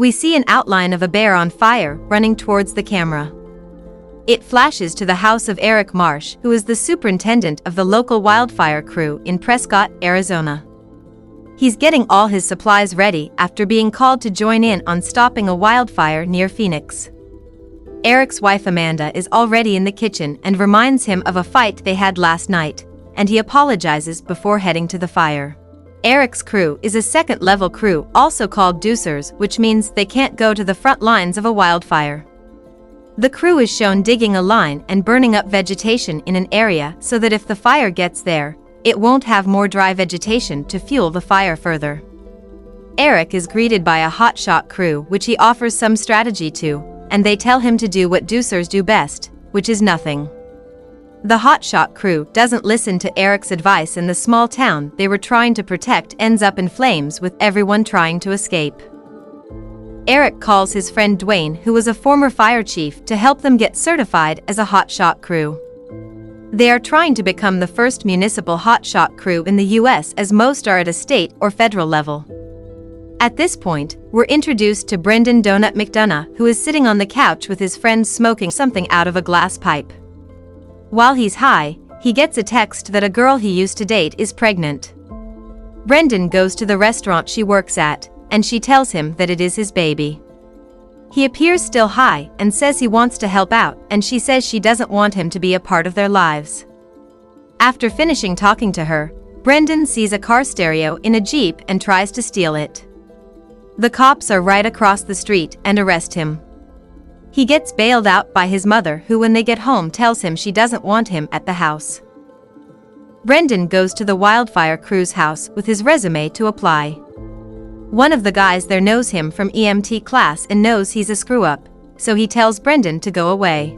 We see an outline of a bear on fire running towards the camera. It flashes to the house of Eric Marsh, who is the superintendent of the local wildfire crew in Prescott, Arizona. He's getting all his supplies ready after being called to join in on stopping a wildfire near Phoenix. Eric's wife Amanda is already in the kitchen and reminds him of a fight they had last night, and he apologizes before heading to the fire. Eric's crew is a second-level crew, also called deucers, which means they can't go to the front lines of a wildfire. The crew is shown digging a line and burning up vegetation in an area so that if the fire gets there, it won't have more dry vegetation to fuel the fire further. Eric is greeted by a hotshot crew, which he offers some strategy to, and they tell him to do what deucers do best, which is nothing. The hotshot crew doesn't listen to Eric's advice, and the small town they were trying to protect ends up in flames with everyone trying to escape. Eric calls his friend Dwayne, who was a former fire chief, to help them get certified as a hotshot crew. They are trying to become the first municipal hotshot crew in the US, as most are at a state or federal level. At this point, we're introduced to Brendan Donut McDonough, who is sitting on the couch with his friends smoking something out of a glass pipe. While he's high, he gets a text that a girl he used to date is pregnant. Brendan goes to the restaurant she works at, and she tells him that it is his baby. He appears still high and says he wants to help out, and she says she doesn't want him to be a part of their lives. After finishing talking to her, Brendan sees a car stereo in a Jeep and tries to steal it. The cops are right across the street and arrest him. He gets bailed out by his mother, who when they get home tells him she doesn't want him at the house. Brendan goes to the wildfire crew's house with his resume to apply. One of the guys there knows him from EMT class and knows he's a screw-up, so he tells Brendan to go away.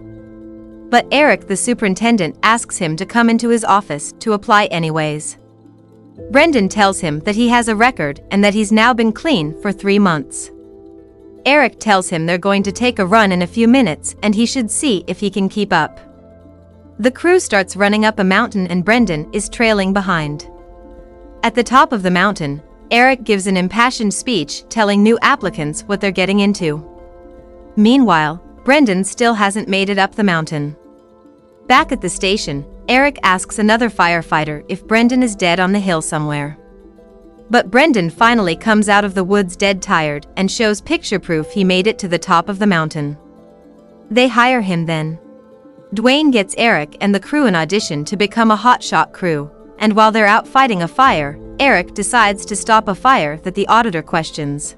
But Eric, the superintendent, asks him to come into his office to apply anyways. Brendan tells him that he has a record and that he's now been clean for 3 months. Eric tells him they're going to take a run in a few minutes and he should see if he can keep up. The crew starts running up a mountain and Brendan is trailing behind. At the top of the mountain, Eric gives an impassioned speech telling new applicants what they're getting into. Meanwhile, Brendan still hasn't made it up the mountain. Back at the station, Eric asks another firefighter if Brendan is dead on the hill somewhere. But Brendan finally comes out of the woods dead tired and shows picture proof he made it to the top of the mountain. They hire him then. Dwayne gets Eric and the crew an audition to become a hotshot crew, and while they're out fighting a fire, Eric decides to stop a fire that the auditor questions.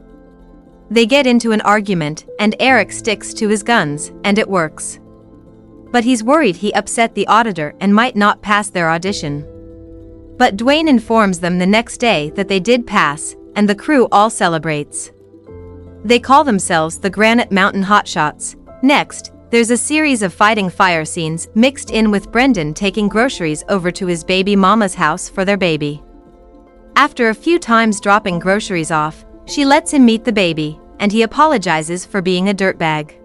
They get into an argument, and Eric sticks to his guns, and it works. But he's worried he upset the auditor and might not pass their audition. But Dwayne informs them the next day that they did pass, and the crew all celebrates. They call themselves the Granite Mountain Hotshots. Next, there's a series of fighting fire scenes mixed in with Brendan taking groceries over to his baby mama's house for their baby. After a few times dropping groceries off, she lets him meet the baby, and he apologizes for being a dirtbag.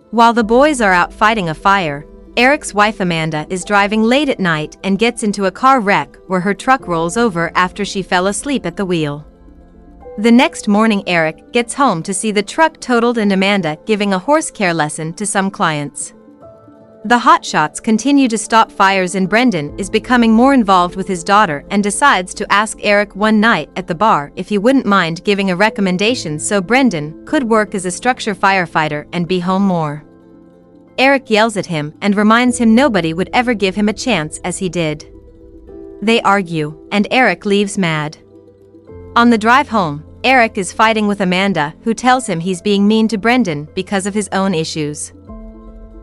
While the boys are out fighting a fire, Eric's wife Amanda is driving late at night and gets into a car wreck where her truck rolls over after she fell asleep at the wheel. The next morning Eric gets home to see the truck totaled and Amanda giving a horse care lesson to some clients. The hotshots continue to stop fires and Brendan is becoming more involved with his daughter and decides to ask Eric one night at the bar if he wouldn't mind giving a recommendation so Brendan could work as a structure firefighter and be home more. Eric yells at him and reminds him nobody would ever give him a chance as he did. They argue, and Eric leaves mad. On the drive home, Eric is fighting with Amanda, who tells him he's being mean to Brendan because of his own issues.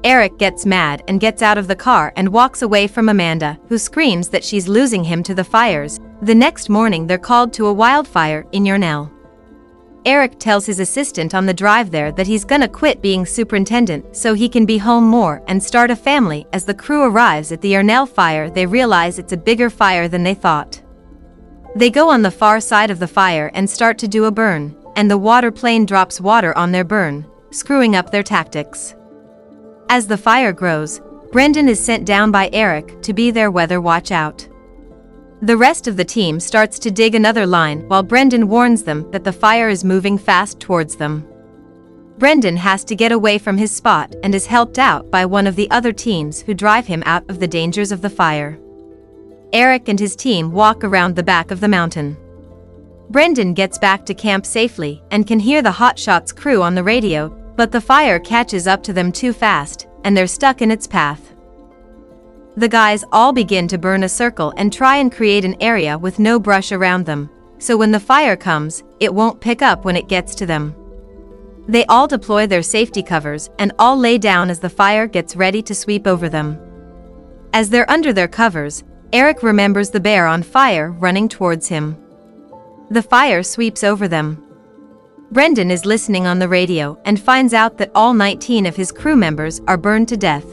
Eric gets mad and gets out of the car and walks away from Amanda, who screams that she's losing him to the fires. The next morning they're called to a wildfire in Yarnell. Eric tells his assistant on the drive there that he's gonna quit being superintendent so he can be home more and start a family. As the crew arrives at the Yarnell fire, they realize it's a bigger fire than they thought. They go on the far side of the fire and start to do a burn, and the water plane drops water on their burn, screwing up their tactics. As the fire grows, Brendan is sent down by Eric to be their weather watch out. The rest of the team starts to dig another line while Brendan warns them that the fire is moving fast towards them. Brendan has to get away from his spot and is helped out by one of the other teams who drive him out of the dangers of the fire. Eric and his team walk around the back of the mountain. Brendan gets back to camp safely and can hear the Hotshots crew on the radio, but the fire catches up to them too fast, and they're stuck in its path. The guys all begin to burn a circle and try and create an area with no brush around them, so when the fire comes, it won't pick up when it gets to them. They all deploy their safety covers and all lay down as the fire gets ready to sweep over them. As they're under their covers, Eric remembers the bear on fire running towards him. The fire sweeps over them. Brendan is listening on the radio and finds out that all 19 of his crew members are burned to death.